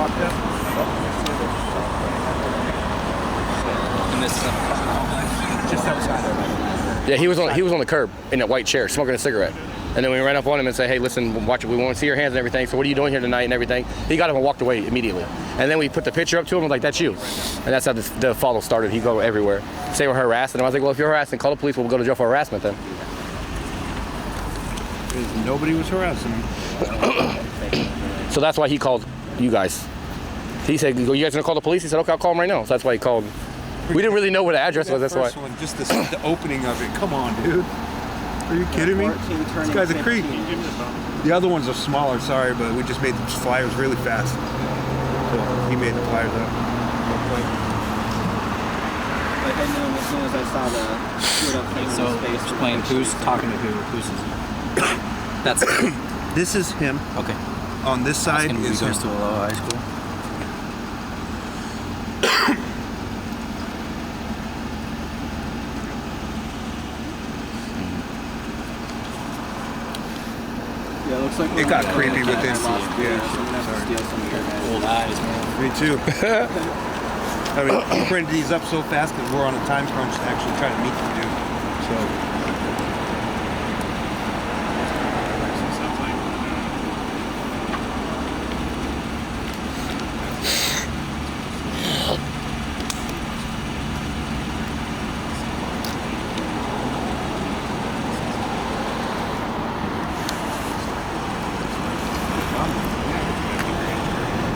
walked up. And this Just outside. Yeah, he was on the curb in that white chair smoking a cigarette. And then we ran up on him and said, hey, listen, watch it. We want to see your hands and everything. So what are you doing here tonight and everything? He got up and walked away immediately. And then we put the picture up to him and was like, that's you. And that's how the follow started. He'd go everywhere. Say we're harassing him. I was like, well, if you're harassing, call the police. We'll go to jail for harassment then. Nobody was harassing him. So that's why he called you guys. He said, you guys gonna call the police? He said, okay, I'll call him right now. So that's why he called. We didn't really know where the address was, that's why. One, just the opening of it. Come on, dude. Are you kidding me? This guy's a creep. The other ones are smaller, sorry, but we just made the flyers really fast. So he made the flyers up. Like I knew as soon as I saw the screwed up thing so in his face. explain who's talking to who, who's that's This is him. okay. On this side He is goes him. to a low high school. Yeah, it looks like It got creepy with this. So I'm gonna Yeah. have to steal some of your guys. Old eyes, man. Me too. I mean, we printed these up so fast because we're on a time crunch to actually try to meet you, dude. So.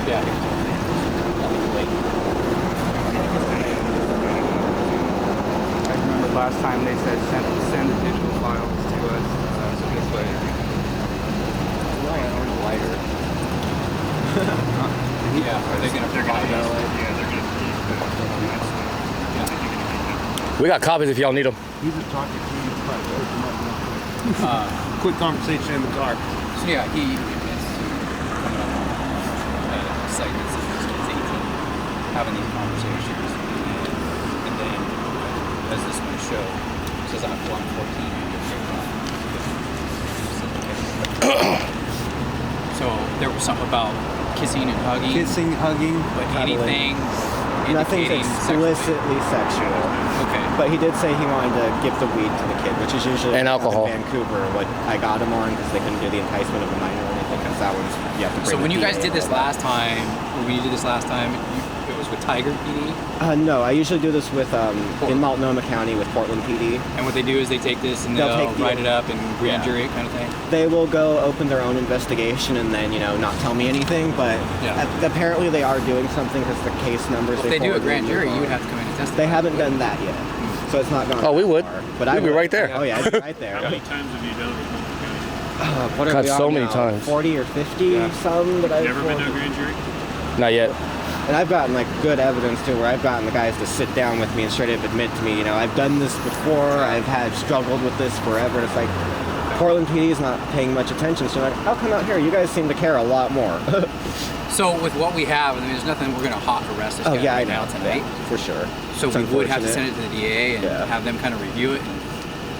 Yeah. I remember last time they said send the digital files to us. So this way. Why aren't a lighter? Yeah. Are they gonna provide We got copies if y'all need them. He's just talking to you. Quick conversation in the car. So yeah, he is coming up on a site that says he's 18, having these conversations, and then as this one show says I'm 14. So there was something about kissing and hugging, Kissing, hugging. but cuddling. anything Nothing's indicating explicitly sexual. Okay. But he did say he wanted to give the weed to the kid, which is usually And alcohol. in Vancouver. What I got him on because they couldn't do the enticement of a minor or anything, because that one's you have to bring. So when the you guys DA did this and all last time, or when you did this last time, it was with Tiger PD. that. No, I usually do this with in Multnomah County with Portland PD. And what they do is they take this and They'll they'll take the- write it up and grand Yeah. jury it kind of thing. They will go open their own investigation and then not tell me anything. But Yeah. apparently they are doing something because the case numbers. If they do a forward grand me jury, are- you would have to come in and testify. They haven't done that yet, so it's not gone. Oh, we that would. far. But We'd I be would. right there. Oh yeah, I'd be right there. How many times have you done it? What are God, we on so many now? times. 40 or 50, some that I've Never been to a grand jury? Not yet. And I've gotten good evidence too, where I've gotten the guys to sit down with me and straight up admit to me, I've done this before, I've had struggled with this forever. And it's like Portland PD is not paying much attention. So like, how come out here? You guys seem to care a lot more. So with what we have, I mean, there's nothing we're going to hot arrest this guy I right know now tonight. Yeah, for sure. So It's we would have to unfortunate. send it to the DA and Yeah. have them kind of review it,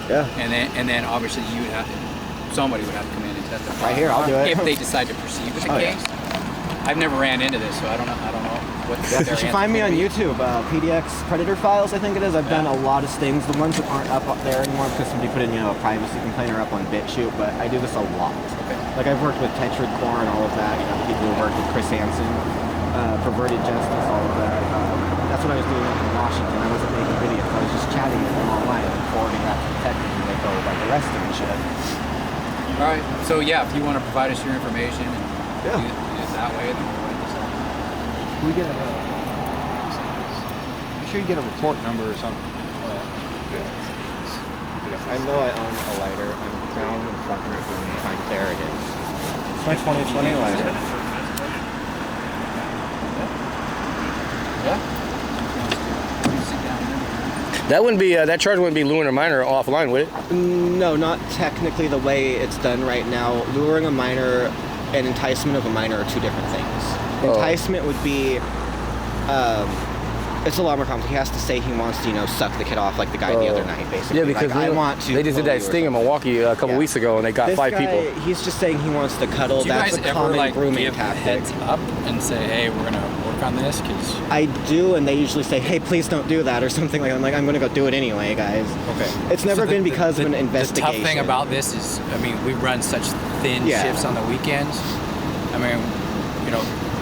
Yeah. and then obviously you would have to, somebody would have to come in and testify. Right here, I'll do it. If they decide to proceed with the Oh, yeah. case. I've never ran into this, so I don't know what Yeah, their you should answer's find me gonna on be. YouTube, PDX Predator Files, I think it is. I've done a lot of stings. The ones that aren't up there anymore because somebody put in, a privacy complaint or up on BitChute, but I do this a lot. Okay. Like I've worked with Tetrad Core and all of that, people who worked with Chris Hansen, Perverted Justice, all of that. That's what I was doing up in Washington. I wasn't making videos. I was just chatting with them online and forwarding that to detectives and they go arrest them and shit. All right. So yeah, if you want to provide us your information and Yeah. do it that way, then we'll write this up. We get I'm sure you get a report number or something. I know I own a lighter. I'm down in front of it. There it is. It's my 2020 lighter. That wouldn't be that charge wouldn't be luring a minor offline, would it? No, not technically the way it's done right now. Luring a minor and enticement of a minor are two different things. Oh. Enticement would be It's a lot more complicated. He has to say he wants to, suck the kid off like the guy the other night, basically. Yeah, because like, I want to. They just did that sting in Milwaukee a couple weeks ago, and they got This 5 guy, people. He's just saying he wants to cuddle. Do you That's guys a ever common grooming give tactic. heads up and say, hey, we're gonna work on this? Because I do, and they usually say, hey, please don't do that, or something like that. I'm like, I'm going to go do it anyway, guys. okay, It's never been because of an The investigation. tough thing about this is, I mean, we run such thin shifts on the weekends. I mean,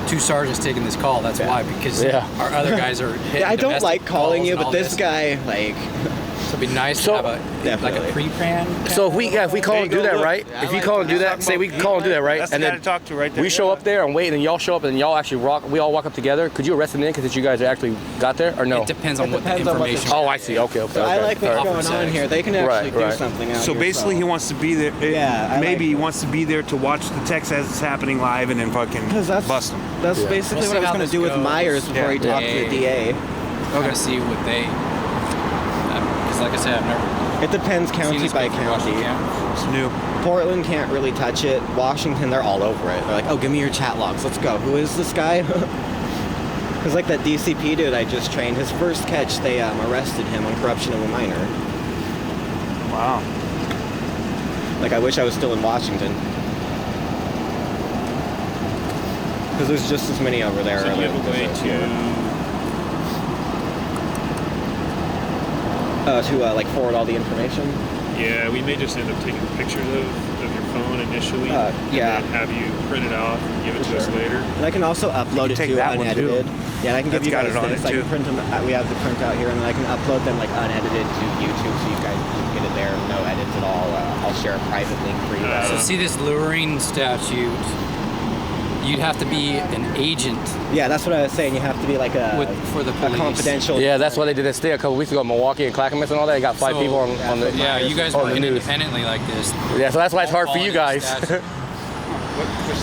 2 sergeants taking this call. That's why, because our other guys are hitting I don't like calling you, but this guy, So it'd be nice to have a pre-plan. So if we call and do that, right? If you call and do that, say we call and do that, right? That's And the guy then to talk to right there. we show up there and wait, and then y'all show up, and y'all actually we all walk up together. Could you arrest them then because you guys actually got there, or no? It depends on what the depends on what information. the- Oh, I see. Okay. I like what's All right. going on here. They can actually do Right. something out So here, basically, he wants to be there. Yeah, Maybe he wants to be there to watch the text as it's happening live and then fucking bust him. That's basically We'll what I see was how going to this do with goes. Myers before he talked to the DA. Okay. See what they. Because like I said, I've never. It depends seen county this by go through county. Washington. It's new. Portland can't really touch it. Washington, they're all over it. They're like, oh, give me your chat logs. Let's go. Who is this guy? Because like that DCP dude I just trained, his first catch, they arrested him on corruption of a minor. Wow. Like, I wish I was still in Washington. Because there's just as many over there. So do you have a way to like forward all the information? Yeah, we may just end up taking pictures of your phone initially. Yeah. And then have you print it off and give it to us later. And I can also upload it take to that one, too. unedited. Yeah, and I can give That's you got guys it on this. it, I can too. print them. We have the printout here, and then I can upload them like unedited to YouTube, so you guys can get it there, no edits at all. I'll share a private link for you guys. So see this luring statute. You'd have to be an agent Yeah, that's what I was saying. You have to be like for the a police. confidential. Yeah, that's why they did that sting a couple weeks ago in Milwaukee and Clackamas and all that. They got 5 So, people on the. Yeah, you guys on work the news. independently like this. Yeah, so that's why it's hard for you Quality guys. statute.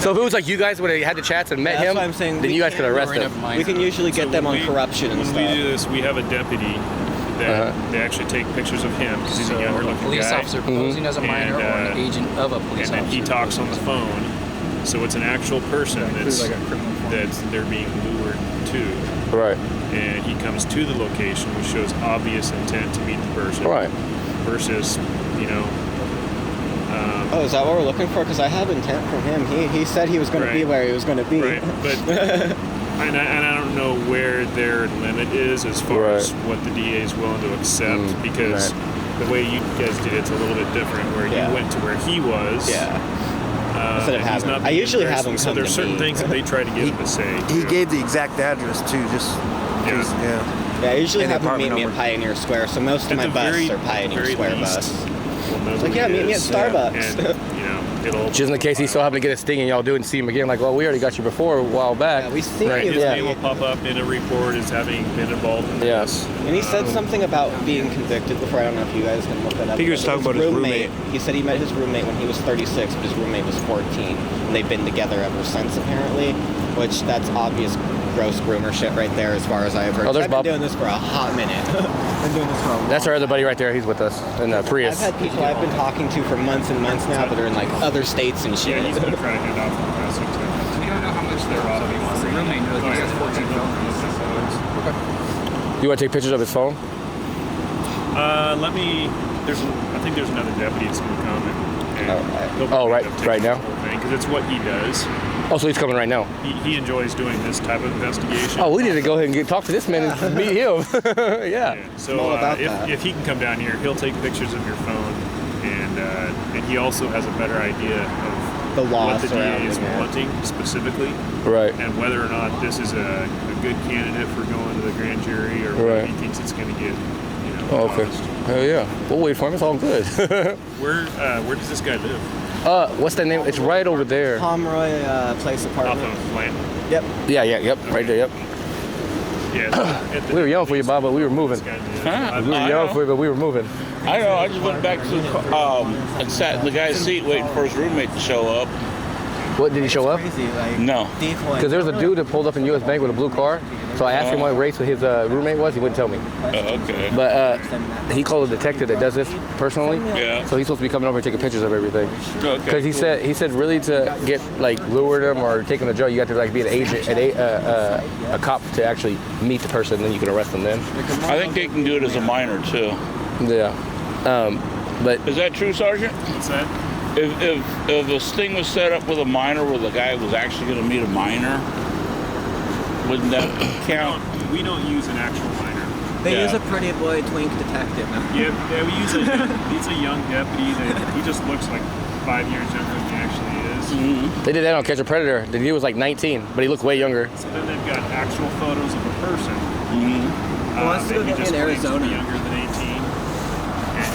So if it was like you guys would have had the chats and met That's him, what I'm saying. then We you guys can't could arrest Luring him. of minors. We can usually get So them when on we- corruption and When stuff. we do this, we have a deputy that they actually take pictures of him because he's a younger So a looking police guy. officer posing as a minor And, or an agent of a police And then officer. he talks on the phone. So it's an actual person that's they're being lured to. Right. And he comes to the location, which shows obvious intent to meet the person. Right. Versus, Oh, is that what we're looking for? Because I have intent from him. He said he was going to be Right. where he was going to be. Right, but and I don't know where their limit is as far Right. as what the DA is willing to accept because the way you guys did it's a little bit different. Where Yeah. you went to where he was. Yeah. Instead of and he's having- not I being usually have embarrassing. him So come there's to certain me. things that they try to get him to say. He too. gave the exact address too, just Yeah. Yeah, I usually And the have him meet apartment me in number. Pioneer Square, so most of At my the buses are Pioneer very Square least, bus. we'll know It's who like, yeah, he meet me at is, Starbucks. and it'll Just in the case he's still having to get a sting and y'all do it and see him again, like, well, we already got you before a while back. Yeah, we see Right, you. his Yeah. name will pop up in a report as having been involved in Yeah. this. And he said something about being convicted before. I don't know if you guys can look that up. I think he was talking about his roommate. He said he met his roommate when he was 36, but his roommate was 14. And they've been together ever since, apparently. Which, that's obvious gross groomer shit right there, as far as I've heard. Oh, there's I've been Bob. doing this for a hot minute. I've been doing this for a long That's our other buddy right there. He's with us in the Prius. I've had people I've been talking to for months and months now that are in like other states and shit. Yeah, he's gonna try to hand off the passing too. We don't know how much they're off. The roommate knows he says 14 You want to take pictures of his phone? Let me. I think there's another deputy that's gonna come and he'll Oh, right- end up taking right now? the whole thing because it's what he does. Oh, so he's coming right now. He enjoys doing this type of investigation. Oh, we need to go ahead and talk to this man and meet him. Yeah. Yeah. So all about that. if he can come down here, he'll take pictures of your phone, and he also has a better idea of The law what the DA surrounding is it. wanting specifically, Right. and whether or not this is a good candidate for going to the grand jury or whether Right. he thinks it's going to get. Oh, okay. paused. Hell yeah. We'll wait for him. It's all good. Where does this guy live? What's that name? It's right over there. Pomeroy Place Off apartment. of Blanton. Yep. Yeah, yep. Right there, yep. Yeah. We were yelling for you, Bob, but we were moving. This guy lives. Huh? We were yelling for you, but we were moving. I know. I just went back to and sat in the guy's seat waiting for his roommate to show up. What, did he show up? Crazy, like, No. decoy. Because there was a dude that pulled up in U.S. Bank with a blue car. So I asked him what race his roommate was. He wouldn't tell me. Okay. But he called a detective that does this personally. Yeah. So he's supposed to be coming over and taking pictures of everything. Okay. Because he said really to get like lured him or take him to jail, you got to like be an agent, a cop to actually meet the person, then you can arrest them. Then. I think they can do it as a minor too. Yeah. But Is that true, Sergeant? What's that? If a sting was set up with a minor where the guy was actually going to meet a minor, wouldn't that count? We don't use an actual minor. They Yeah. use a pretty boy twink detective now. Yeah, we use he's a young deputy that he just looks like 5 years younger than he actually is. they did that on Catch a Predator. The dude was like 19, but he looked way younger. So then they've got actual photos of a person. Well, let's do that he it just in claims to be Arizona. younger than 18. And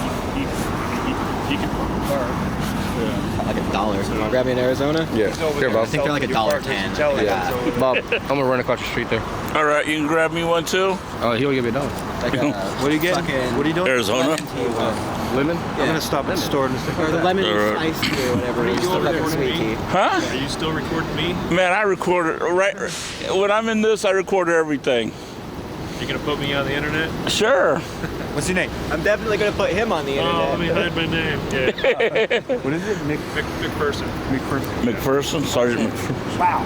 he can park a car. Like $1. You want to grab me in Arizona? Yeah. Here, I Bob. think they're like $1.10. Yeah. Bob, I'm gonna run across the street there. All right, you can grab me one too. Oh, he'll give me a dollar. Like What are you getting? What are you doing? Arizona. Lemon? I'm gonna stop at the store in a second. Or the lemon All right. iced tea or whatever. Are you It's the over there fucking recording sweet me? tea. Huh? Are you still recording me? Man, I record it right when I'm in this. I record everything. You gonna put me on the internet? Sure. What's your name? I'm definitely going to put him on the Oh, let me internet. hide my name. Yeah. What is it? McPherson. McPherson. McPherson, Sergeant McPherson. Wow.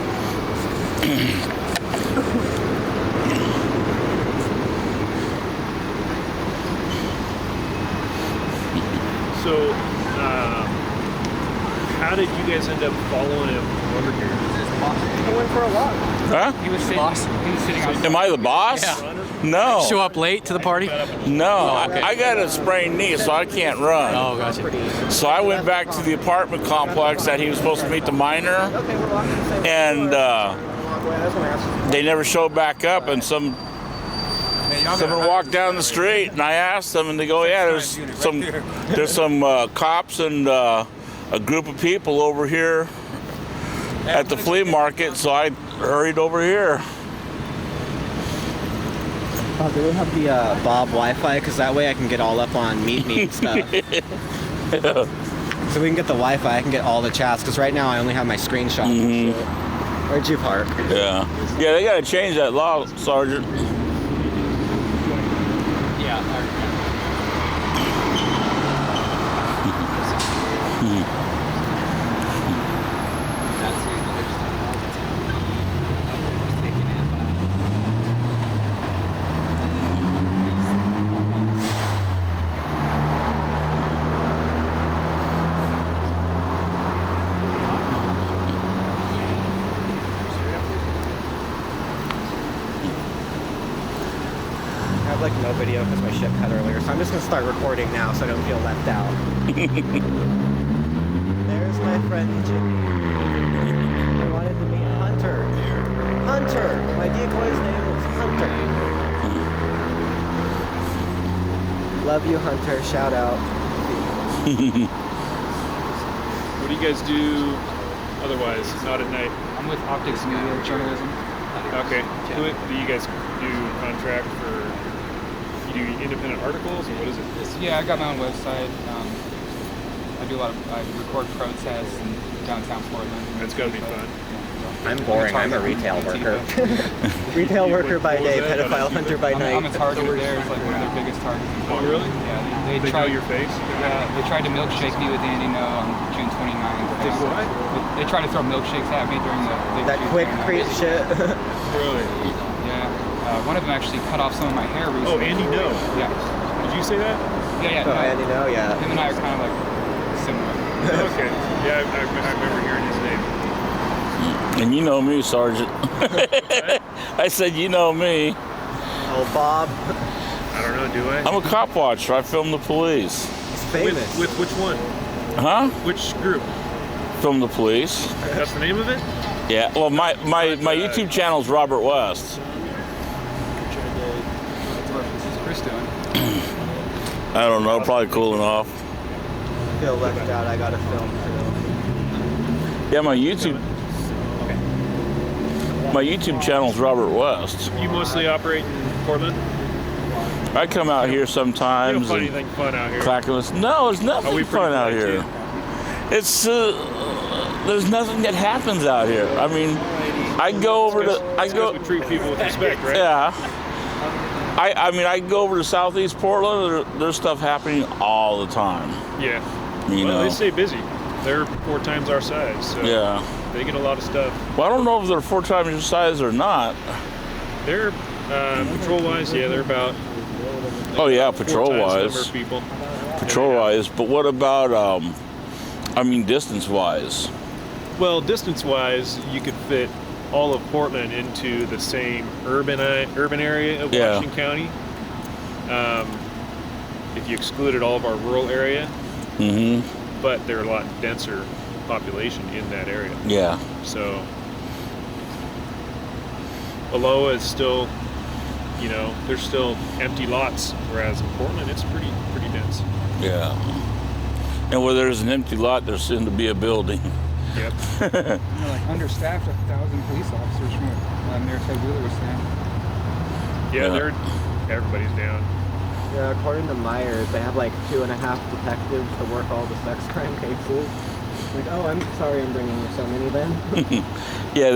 So, how did you guys end up following him over here? I went for a walk. Huh? He was sitting outside. Am I the boss? No. Show up late to the party? No. I got a sprained knee, so I can't run. Oh, gotcha. So I went back to the apartment complex that he was supposed to meet the minor, Okay, we're walking the same and way. they never showed back up. And someone walked down the street, and I asked them, and they go, "Yeah, there's some cops and a group of people over here at the flea market." So I hurried over here. Oh, do they have the Bob Wi-Fi? Because that way I can get all up on Meet Me and stuff. So we can get the Wi-Fi. I can get all the chats. Because right now I only have my screenshot. And shit. Where'd you park? Yeah, they got to change that law, Sergeant. I have like no video because my ship cut earlier. So I'm just going to start recording now so I don't feel left out. There's my friend Jimmy. I wanted to meet Hunter. Hunter! My decoy's name is Hunter. Love you, Hunter. Shout out. What do you guys do otherwise? Not at night. I'm with Optics Media Journalism. Okay. Do you guys do contract for? You do independent articles, or what is it? Yeah, I got my own website. I record protests in downtown Portland. That's gotta be fun. I'm boring. I'm a retail worker. Retail worker by day, pedophile hunter by night. I'm a target of theirs, like one of their biggest targets. Oh, really? Yeah, They know your face? Yeah, they tried to milkshake me with Andy No on June 29th. Did what? They tried to throw milkshakes at me during the big That June quick 29th. creep shit. Really? Yeah. One of them actually cut off some of my hair recently. Oh, Andy No. Yeah. Did you say that? Yeah. Oh, No. Andy, no, yeah. Him and I are kind of like similar. Okay. Yeah, I remember hearing his name. And you know me, Sergeant. I said, you know me. Oh, Bob. I don't know. Do I? I'm a cop watcher. I film the police. He's famous. With which one? Huh? Which group? Film the police. That's the name of it? Yeah. Well, my YouTube channel is Robert West. What's Chris doing? I don't know. Probably cooling off. I feel left out. I gotta film too. Yeah, my YouTube channel is Robert West. You mostly operate in Portland? I come out here You sometimes. don't find and anything fun out here? clacking with. No, it's nothing Are we fun pretty out quiet, here. too? It's there's nothing that happens out here. I mean, I go over to We treat people with respect, right? yeah. I mean, I go over to Southeast Portland. There's stuff happening all the time. Yeah. You Well, know. they stay busy. They're 4 times our size, so Yeah. they get a lot of stuff. Well, I don't know if they're 4 times your size or not. They're patrol-wise, yeah, they're about Oh yeah, 4 times the patrol-wise. number of people. Patrol-wise. But what about I mean, distance-wise? Well, distance-wise, you could fit all of Portland into the same urban area of Yeah. Washington County. If you excluded all of our rural area, Mm-hmm. but they're a lot denser population in that area. Yeah. So Aloha is still, you know, there's still empty lots, whereas in Portland it's pretty dense. Yeah. And where there's an empty lot, there's soon to be a building. Yep. They're like understaffed at 1,000 police officers from what Mayor Ted Wheeler was saying. Yeah, Yeah. everybody's down. Yeah, according to Myers, they have like 2.5 detectives to work all the sex crime cases. Like, oh, I'm sorry I'm bringing you so many then. Yeah,